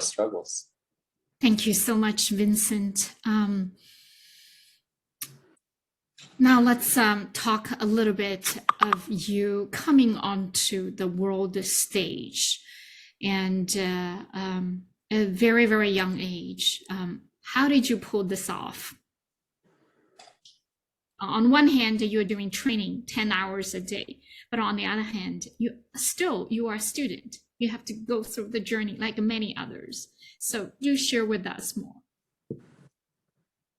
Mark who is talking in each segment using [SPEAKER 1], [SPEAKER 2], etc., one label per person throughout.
[SPEAKER 1] struggles.
[SPEAKER 2] Thank you so much, Vincent. Now let's talk a little bit of you coming onto the world stage and a very, very young age. How did you pull this off? On one hand, you're doing training 10 hours a day, but on the other hand, you are a student. You have to go through the journey like many others. So do share with us more.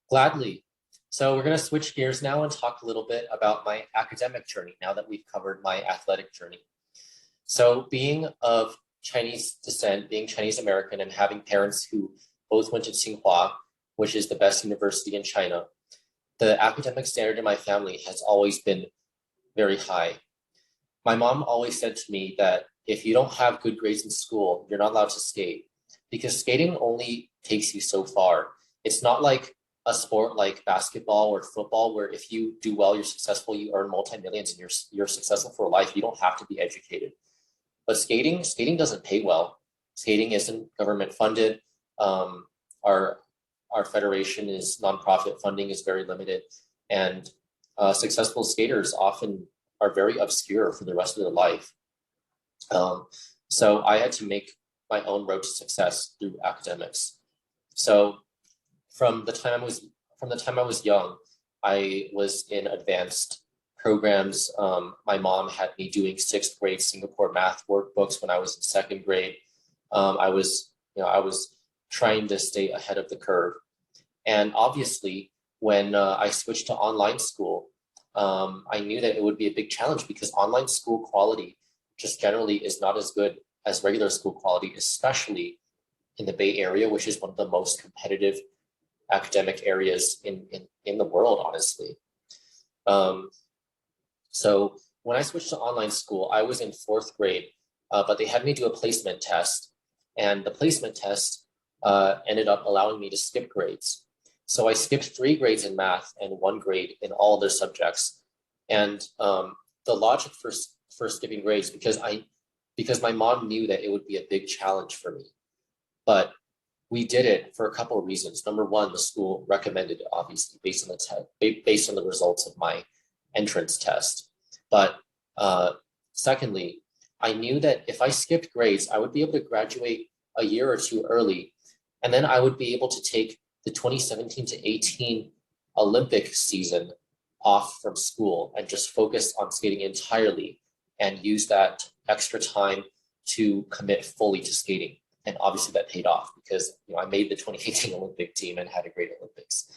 [SPEAKER 1] Gladly. So we're going to switch gears now and talk a little bit about my academic journey now that we've covered my athletic journey. So being of Chinese descent, being Chinese American, and having parents who both went to Tsinghua, which is the best university in China, the academic standard in my family has always been very high. My mom always said to me that if you don't have good grades in school, you're not allowed to skate, because skating only takes you so far. It's not like a sport like basketball or football, where if you do well, you're successful, you earn multi-millions, and you're successful for life. You don't have to be educated. But skating doesn't pay well. Skating isn't government funded. Our federation is nonprofit, funding is very limited, and successful skaters often are very obscure for the rest of their life. So I had to make my own road to success through academics. So from the time I was young, I was in advanced programs. My mom had me doing 6th grade Singapore math workbooks when I was in 2nd grade. I was trying to stay ahead of the curve. And obviously, when I switched to online school, I knew that it would be a big challenge, because online school quality just generally is not as good as regular school quality, especially in the Bay Area, which is one of the most competitive academic areas in the world, honestly. So when I switched to online school, I was in 4th grade, but they had me do a placement test. And the placement test ended up allowing me to skip grades. So I skipped 3 grades in math and 1 grade in all other subjects. And the logic for skipping grades, because my mom knew that it would be a big challenge for me. But we did it for a couple of reasons. Number one, the school recommended it, obviously, based on the results of my entrance test. But secondly, I knew that if I skipped grades, I would be able to graduate a year or 2 early, and then I would be able to take the 2017 to 18 Olympic season off from school and just focus on skating entirely, and use that extra time to commit fully to skating. And obviously that paid off, because I made the 2018 Olympic team and had a great Olympics.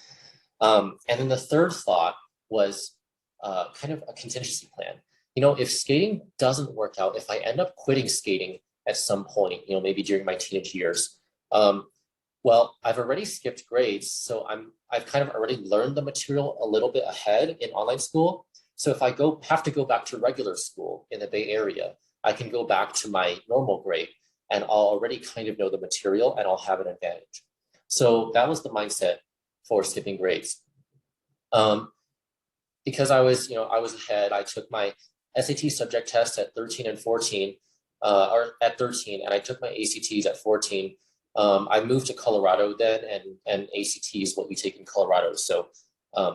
[SPEAKER 1] And then the third thought was kind of a contingency plan. If skating doesn't work out, if I end up quitting skating at some point, maybe during my teenage years, well, I've already skipped grades, so I've kind of already learned the material a little bit ahead in online school. So if I have to go back to regular school in the Bay Area, I can go back to my normal grade, and I'll already kind of know the material, and I'll have an advantage. So that was the mindset for skipping grades. Because I was ahead, I took my SAT subject test at 13 and 14, or at 13, and I took my ACTs at 14. I moved to Colorado then, and ACT is what we take in Colorado. So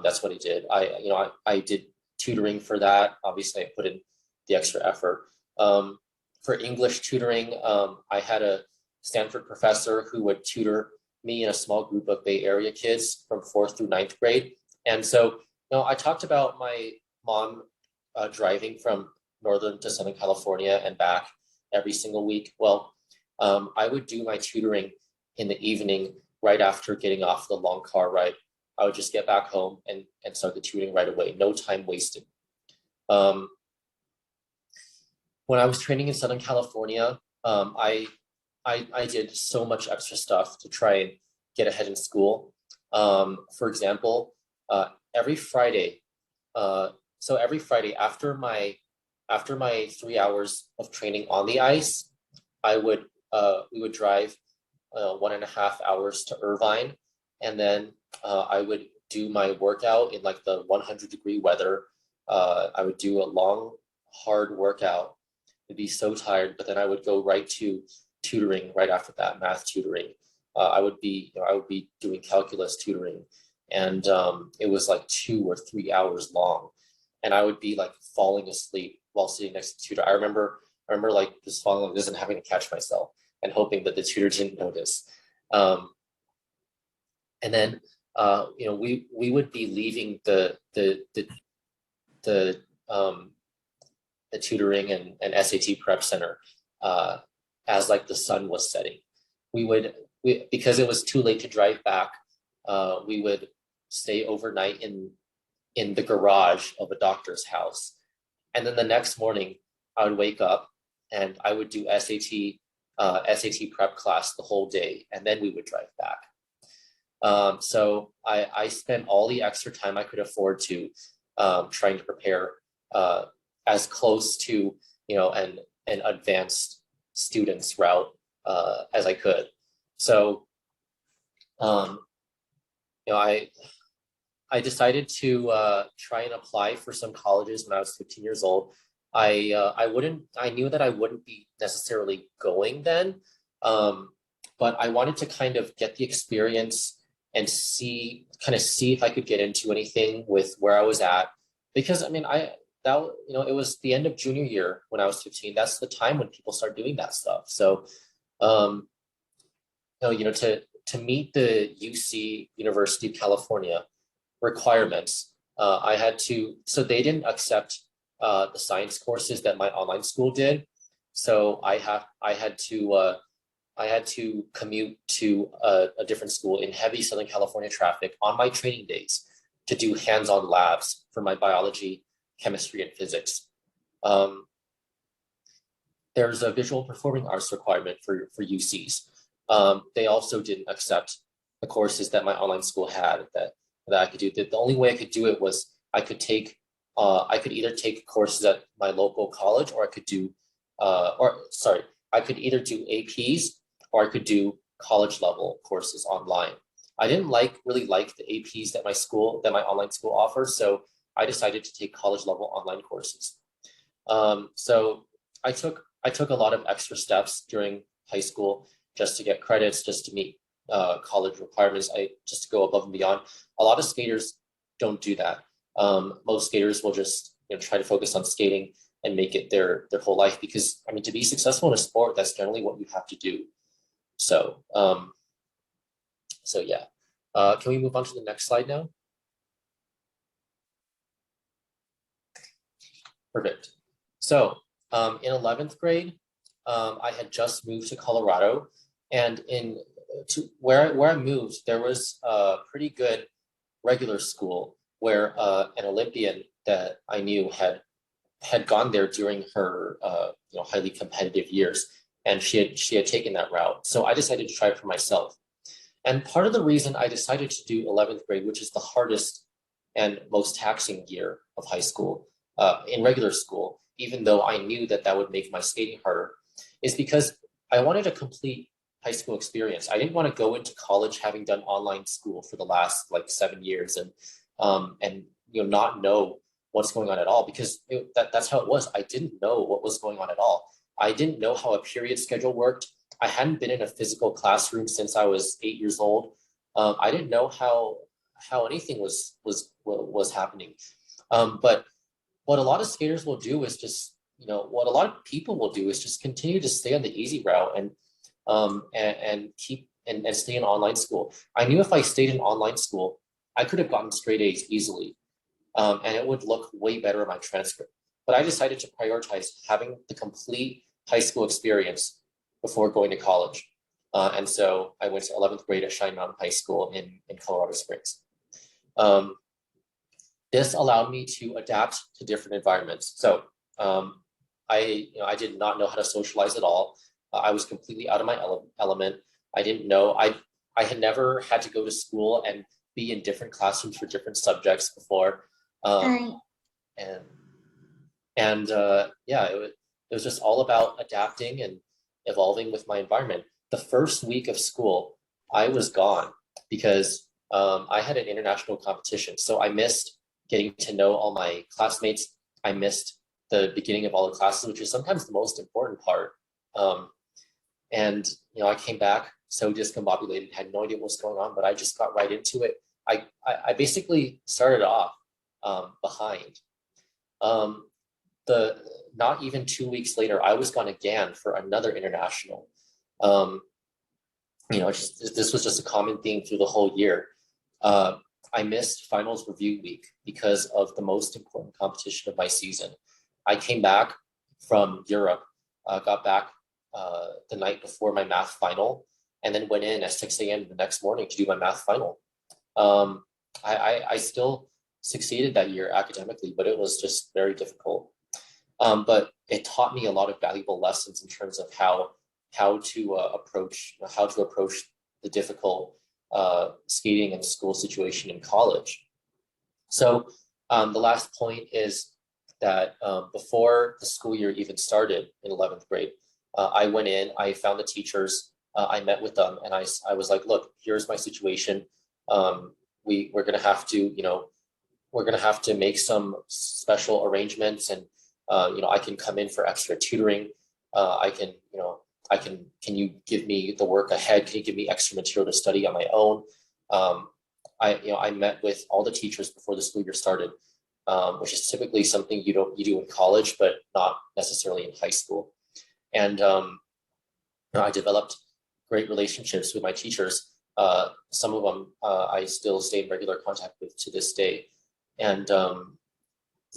[SPEAKER 1] that's what I did. I did tutoring for that. Obviously, I put in the extra effort. For English tutoring, I had a Stanford professor who would tutor me and a small group of Bay Area kids from 4th through 9th grade. And so, I talked about my mom driving from Northern to Southern California and back every single week. Well, I would do my tutoring in the evening right after getting off the long car ride. I would just get back home and start the tutoring right away. No time wasted. When I was training in Southern California, I did so much extra stuff to try and get ahead in school. For example, every Friday after my 3 hours of training on the ice, we would drive 1.5 hours to Irvine, and then I would do my workout in like the 100-degree weather. I would do a long, hard workout. I'd be so tired, but then I would go right to tutoring right after that, math tutoring. I would be doing calculus tutoring, and it was like 2 or 3 hours long, and I would be like falling asleep while sitting next to the tutor. I remember like just falling like this and having to catch myself and hoping that the tutor didn't notice. Um, and then we would be leaving the the tutoring and SAT prep center as like the sun was setting. Because it was too late to drive back, we would stay overnight in the garage of a doctor's house. And then the next morning I would wake up and I would do SAT prep class the whole day, and then we would drive back. So I spent all the extra time I could afford to trying to prepare as close to an advanced student's route as I could. So I decided to try and apply for some colleges when I was 15 years old. I knew that I wouldn't be necessarily going then, but I wanted to kind of get the experience and see if I could get into anything with where I was at, because I mean it was the end of junior year when I was 15. That's the time when people start doing that stuff. So to meet the UC University of California requirements, I had to. So they didn't accept the science courses that my online school did. So I had to commute to a different school in heavy Southern California traffic on my training days to do hands-on labs for my biology, chemistry, and physics. There's a visual performing arts requirement for UCs. They also didn't accept the courses that my online school had that I could do. The only way I could do it was I could either take courses at my local college, or I could either do APs or I could do college level courses online. I didn't really like the APs that my online school offers, so I decided to take college level online courses. So I took a lot of extra steps during high school just to get credits, just to meet college requirements, just to go above and beyond. A lot of skaters don't do that. Most skaters will just try to focus on skating and make it their whole life, because I mean, to be successful in a sport, that's generally what you have to do. So yeah. Can we move on to the next slide now? Perfect. So in 11th grade, I had just moved to Colorado, and where I moved, there was a pretty good regular school where an Olympian that I knew had gone there during her highly competitive years, and she had taken that route. So I decided to try it for myself. And part of the reason I decided to do 11th grade, which is the hardest and most taxing year of high school, in regular school, even though I knew that would make my skating harder, is because I wanted a complete high school experience. I didn't want to go into college having done online school for the last like 7 years and not know what's going on at all, because that's how it was. I didn't know what was going on at all. I didn't know how a period schedule worked. I hadn't been in a physical classroom since I was 8 years old. I didn't know how anything was happening. But what a lot of skaters will do is just, what a lot of people will do is just continue to stay on the easy route and keep and stay in online school. I knew if I stayed in online school, I could have gotten straight A's easily, and it would look way better in my transcript. But I decided to prioritize having the complete high school experience before going to college. And so I went to 11th grade at Cheyenne Mountain High School in Colorado Springs. This allowed me to adapt to different environments. So I did not know how to socialize at all. I was completely out of my element. I didn't know. I had never had to go to school and be in different classrooms for different subjects before. It was just all about adapting and evolving with my environment. The first week of school, I was gone because I had an international competition. So I missed getting to know all my classmates. I missed the beginning of all the classes, which is sometimes the most important part. And, I came back so discombobulated, had no idea what was going on, but I just got right into it. I basically started off behind. Um, the Not even 2 weeks later, I was gone again for another international. Um, this was just a common theme through the whole year. I missed finals review week because of the most important competition of my season. I came back from Europe, got back the night before my math final, and then went in at 6 a.m. the next morning to do my math final. I still succeeded that year academically, but it was just very difficult. But it taught me a lot of valuable lessons in terms of how to approach the difficult skating and school situation in college. So the last point is that before the school year even started in 11th grade, I went in, I found the teachers, I met with them, and I was like, look, here's my situation. We're gonna have to, we're gonna have to make some special arrangements, and I can come in for extra tutoring. Can you give me the work ahead? Can you give me extra material to study on my own? I met with all the teachers before the school year started, which is typically something you do in college, but not necessarily in high school. And I developed great relationships with my teachers. Some of them I still stay in regular contact with to this day. And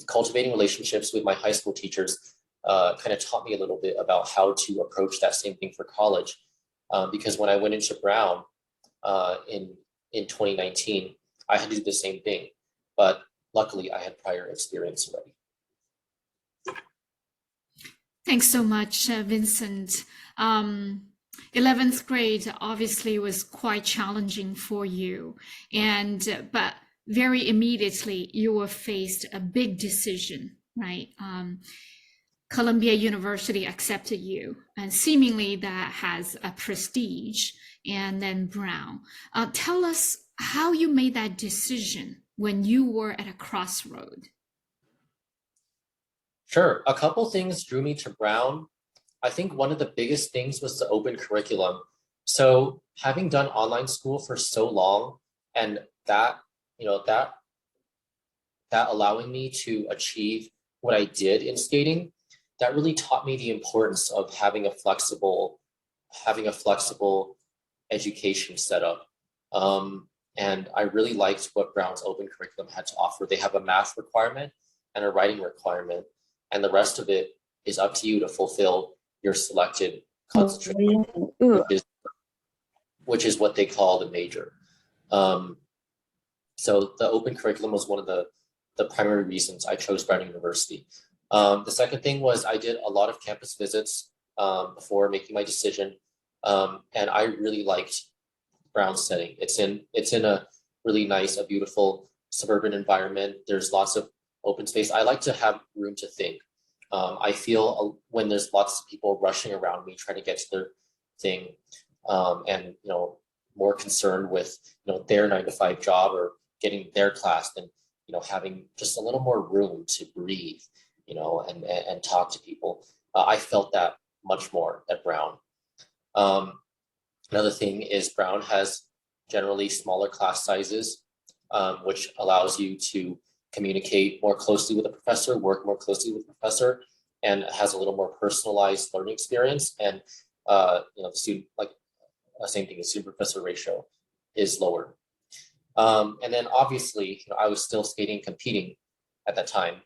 [SPEAKER 1] cultivating relationships with my high school teachers kind of taught me a little bit about how to approach that same thing for college. Because when I went into Brown in 2019, I had to do the same thing, but luckily I had prior experience already.
[SPEAKER 2] Thanks so much, Vincent. 11th grade obviously was quite challenging for you, but very immediately you were faced a big decision, right? Columbia University accepted you, and seemingly that has a prestige, and then Brown. Tell us how you made that decision when you were at a crossroad.
[SPEAKER 1] Sure. A couple things drew me to Brown. I think one of the biggest things was the open curriculum. So having done online school for so long, and that allowing me to achieve what I did in skating, that really taught me the importance of having a flexible education setup. And I really liked what Brown's open curriculum had to offer. They have a math requirement and a writing requirement, and the rest of it is up to you to fulfill your selected concentration, which is what they call the major. So the open curriculum was one of the primary reasons I chose Brown University. The second thing was I did a lot of campus visits before making my decision, and I really liked Brown's setting. It's in a really nice, a beautiful suburban environment. There's lots of open space. I like to have room to think. I feel when there's lots of people rushing around me trying to get to their thing, and more concerned with their 9-to-5 job or getting their class than having just a little more room to breathe, and talk to people. I felt that much more at Brown. Another thing is Brown has generally smaller class sizes, which allows you to communicate more closely with the professor, work more closely with the professor, and has a little more personalized learning experience. And the student, same thing, the student-professor ratio is lower. And then obviously, I was still skating, competing at that time.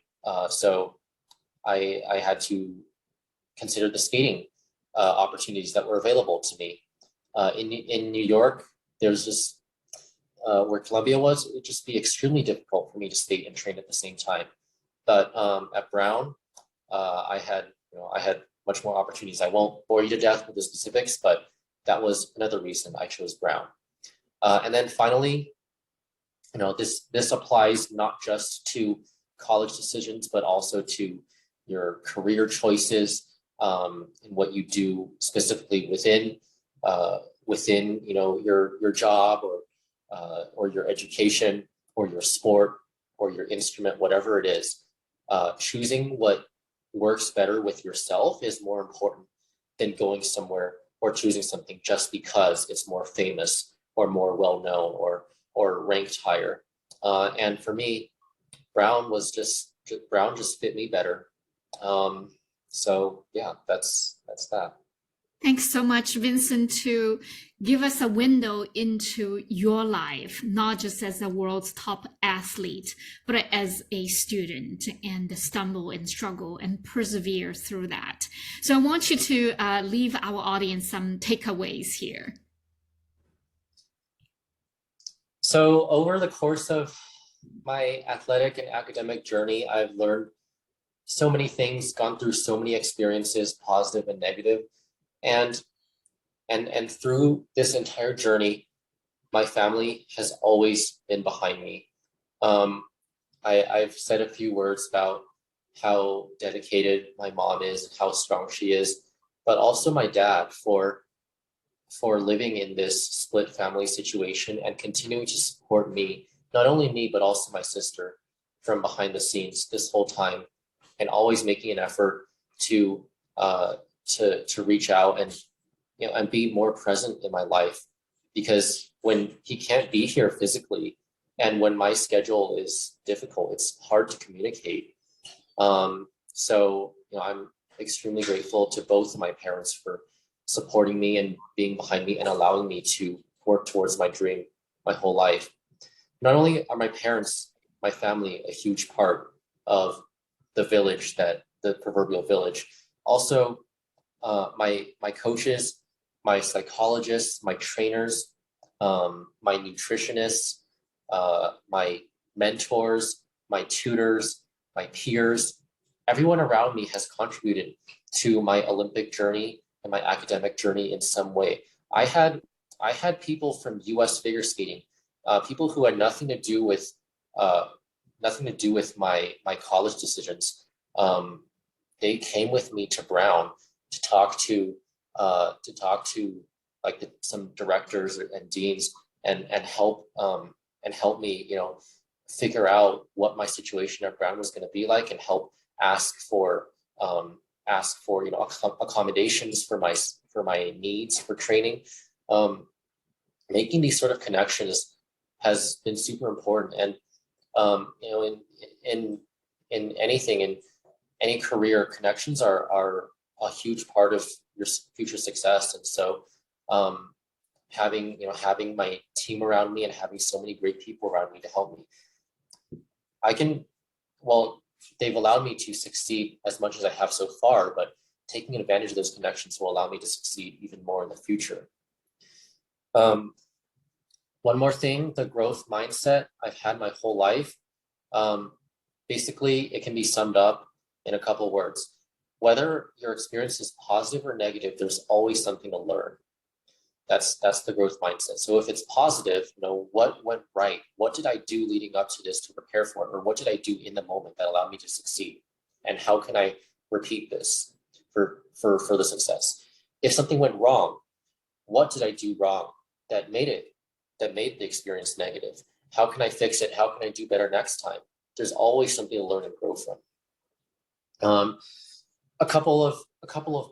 [SPEAKER 1] So I had to consider the skating opportunities that were available to me. In New York, there's just where Columbia was, it would just be extremely difficult for me to skate and train at the same time. But at Brown, I had much more opportunities. I won't bore you to death with the specifics, but that was another reason I chose Brown. And then finally, this applies not just to college decisions, but also to your career choices, and what you do specifically within your job or your education or your sport or your instrument, whatever it is. Choosing what works better with yourself is more important than going somewhere or choosing something just because it's more famous or more well-known or ranked higher. And for me, Brown just fit me better. So yeah, that's that.
[SPEAKER 2] Thanks so much, Vincent, to give us a window into your life, not just as the world's top athlete, but as a student, and stumble and struggle and persevere through that. So I want you to leave our audience some takeaways here.
[SPEAKER 1] So over the course of my athletic and academic journey, I've learned so many things, gone through so many experiences, positive and negative. And through this entire journey, my family has always been behind me. I've said a few words about how dedicated my mom is and how strong she is, but also my dad for living in this split family situation and continuing to support me, not only me, but also my sister from behind the scenes this whole time, and always making an effort to reach out and and be more present in my life, because when he can't be here physically and when my schedule is difficult, it's hard to communicate. So I'm extremely grateful to both of my parents for supporting me and being behind me and allowing me to work towards my dream my whole life. Not only are my parents, my family, a huge part of the village, that the proverbial village, also my coaches, my psychologists, my trainers, my nutritionists, my mentors, my tutors, my peers, everyone around me has contributed to my Olympic journey and my academic journey in some way. I had people from U.S. figure skating, people who had nothing to do with my college decisions. They came with me to Brown to talk to like some directors and deans and help me figure out what my situation at Brown was going to be like, and help ask for accommodations for my needs for training. Making these sort of connections has been super important, and in anything, in any career, connections are a huge part of your future success. And so having my team around me and having so many great people around me to help me, they've allowed me to succeed as much as I have so far, but taking advantage of those connections will allow me to succeed even more in the future. One more thing, the growth mindset I've had my whole life. Basically, it can be summed up in a couple of words. Whether your experience is positive or negative, there's always something to learn. That's the growth mindset. So if it's positive, what went right? What did I do leading up to this to prepare for it? Or what did I do in the moment that allowed me to succeed? And how can I repeat this for the success? If something went wrong, what did I do wrong that made the experience negative? How can I fix it? How can I do better next time? There's always something to learn and grow from. A couple of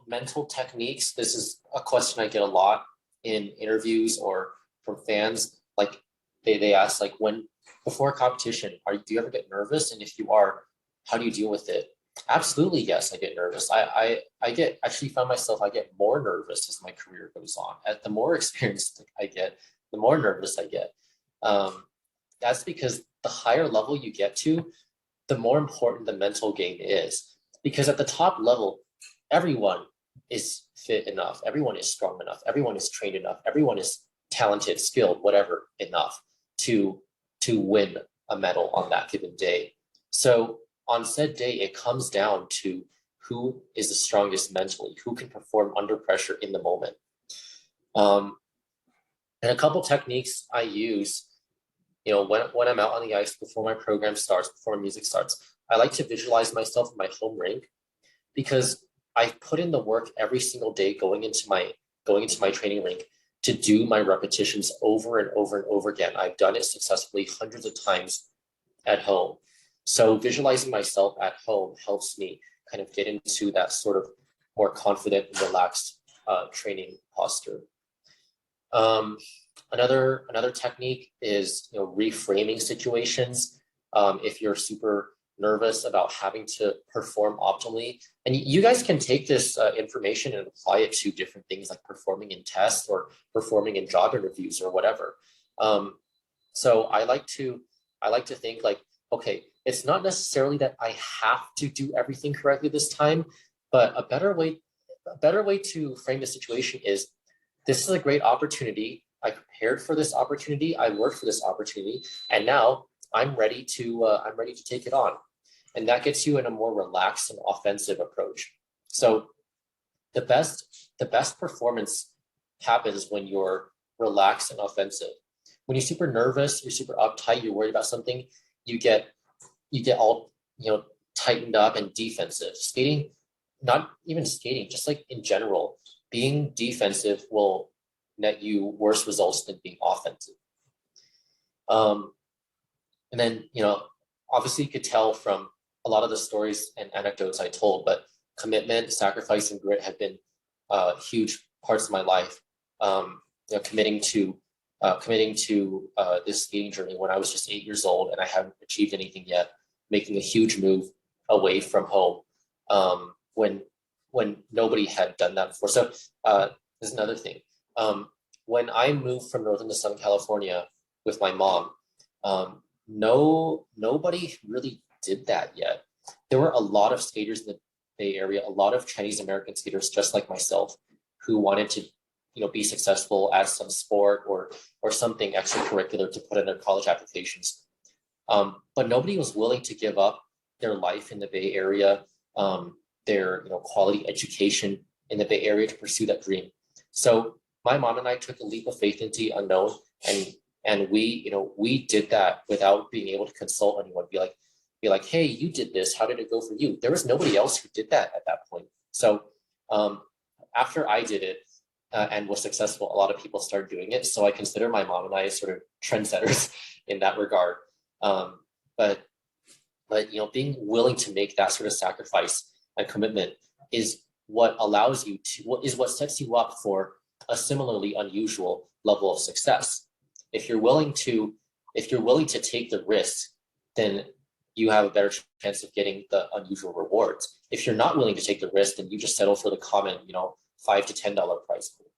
[SPEAKER 1] mental techniques. This is a question I get a lot in interviews or from fans. Like they ask, like, when before a competition, do you ever get nervous? And if you are, how do you deal with it? Absolutely, yes, I get nervous. I actually found myself, I get more nervous as my career goes on. The more experience I get, the more nervous I get. That's because the higher level you get to, the more important the mental game is. Because at the top level, everyone is fit enough, everyone is strong enough, everyone is trained enough, everyone is talented, skilled, whatever enough to win a medal on that given day. So on said day, it comes down to who is the strongest mentally, who can perform under pressure in the moment. And a couple techniques I use, when I'm out on the ice before my program starts, before my music starts, I like to visualize myself in my home rink, because I've put in the work every single day going into my training rink to do my repetitions over and over and over again. I've done it successfully hundreds of times at home. So visualizing myself at home helps me kind of get into that sort of more confident and relaxed training posture. Another technique is reframing situations. If you're super nervous about having to perform optimally, and you guys can take this information and apply it to different things like performing in tests or performing in job interviews or whatever. So I like to think like, okay, it's not necessarily that I have to do everything correctly this time, but a better way to frame the situation is, this is a great opportunity. I prepared for this opportunity. I worked for this opportunity, and now I'm ready to take it on. And that gets you in a more relaxed and offensive approach. So the best performance happens when you're relaxed and offensive. When you're super nervous, you're super uptight, you're worried about something, you get all tightened up and defensive. Skating, not even skating, just like in general, being defensive will net you worse results than being offensive. And then, obviously you could tell from a lot of the stories and anecdotes I told, but commitment, sacrifice, and grit have been huge parts of my life. Committing to this skating journey when I was just 8 years old and I hadn't achieved anything yet, making a huge move away from home when nobody had done that before. So there's another thing. When I moved from Northern to Southern California with my mom, nobody really did that yet. There were a lot of skaters in the Bay Area, a lot of Chinese American skaters just like myself who wanted to be successful at some sport or something extracurricular to put in their college applications. But nobody was willing to give up their life in the Bay Area, their quality education in the Bay Area to pursue that dream. So my mom and I took a leap of faith into the unknown, and we did that without being able to consult anyone. Be like, hey, you did this. How did it go for you? There was nobody else who did that at that point. So after I did it and was successful, a lot of people started doing it. So I consider my mom and I sort of trendsetters in that regard. But being willing to make that sort of sacrifice and commitment is what allows you to, what sets you up for a similarly unusual level of success. If you're willing to take the risk, then you have a better chance of getting the unusual rewards. If you're not willing to take the risk, then you just settle for the common, $5 to $10 price pool.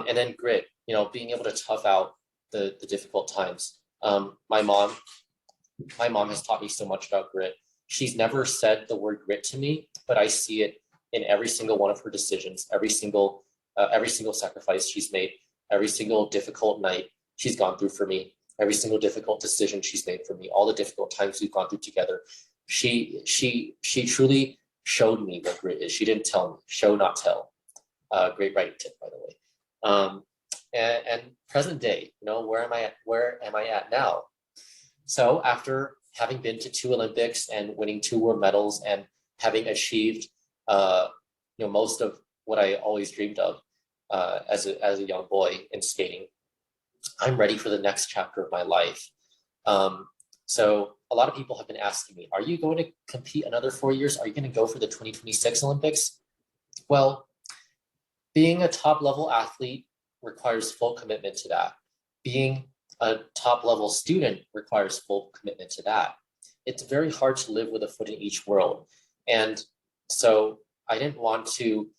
[SPEAKER 1] And then grit, being able to tough out the difficult times. My mom has taught me so much about grit. She's never said the word grit to me, but I see it in every single one of her decisions, every single sacrifice she's made, every single difficult night she's gone through for me, every single difficult decision she's made for me, all the difficult times we've gone through together. She truly showed me what grit is. She didn't tell me. Show, not tell. Great writing tip, by the way. And present day, where am I at now? So after having been to 2 Olympics and winning 2 world medals and having achieved most of what I always dreamed of as a young boy in skating, I'm ready for the next chapter of my life. So a lot of people have been asking me, are you going to compete another 4 years? Are you going to go for the 2026 Olympics? Well, being a top level athlete requires full commitment to that. Being a top level student requires full commitment to that. It's very hard to live with a foot in each world. And so I didn't want to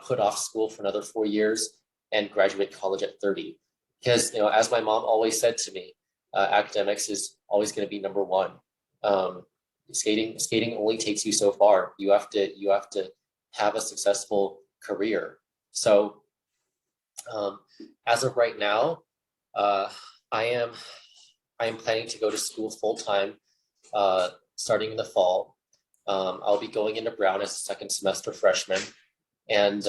[SPEAKER 1] put off school for another 4 years and graduate college at 30. Because, as my mom always said to me, academics is always going to be number one. Skating only takes you so far. You have to have a successful career. So as of right now, I am planning to go to school full time, starting in the fall. I'll be going into Brown as a second semester freshman, and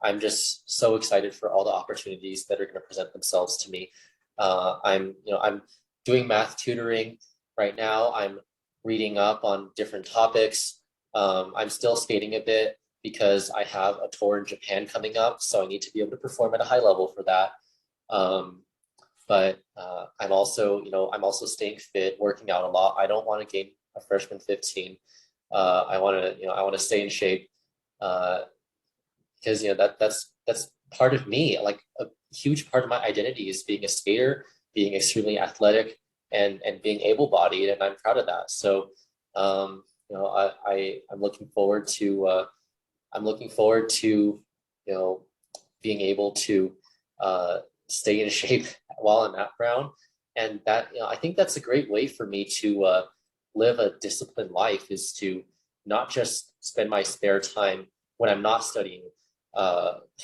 [SPEAKER 1] I'm just so excited for all the opportunities that are going to present themselves to me. I'm doing math tutoring right now. I'm reading up on different topics. I'm still skating a bit because I have a tour in Japan coming up, so I need to be able to perform at a high level for that. But I'm also staying fit, working out a lot. I don't want to gain a freshman 15. I want to stay in shape. because that's part of me. Like a huge part of my identity is being a skater, being extremely athletic, and being able-bodied, and I'm proud of that. So I'm looking forward to being able to stay in shape while I'm at Brown. And that, I think that's a great way for me to live a disciplined life, is to not just spend my spare time when I'm not studying,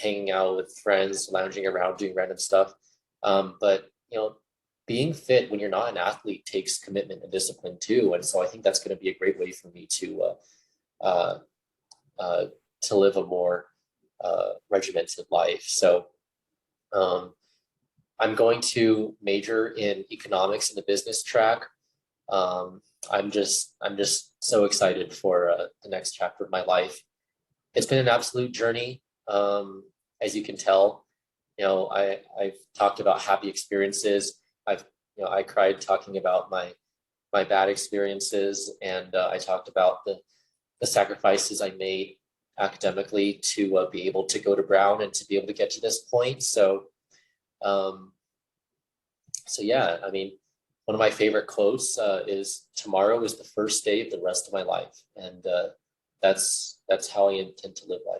[SPEAKER 1] hanging out with friends, lounging around, doing random stuff. But being fit when you're not an athlete takes commitment and discipline too. And so I think that's going to be a great way for me uh, to live a more regimented life. So I'm going to major in economics in the business track. I'm just so excited for the next chapter of my life. It's been an absolute journey, as you can tell. I've talked about happy experiences. I cried talking about my bad experiences, and I talked about the sacrifices I made academically to be able to go to Brown and to be able to get to this point. So yeah, I mean, one of my favorite quotes is, "Tomorrow is the first day of the rest of my life," and that's how I intend to live life.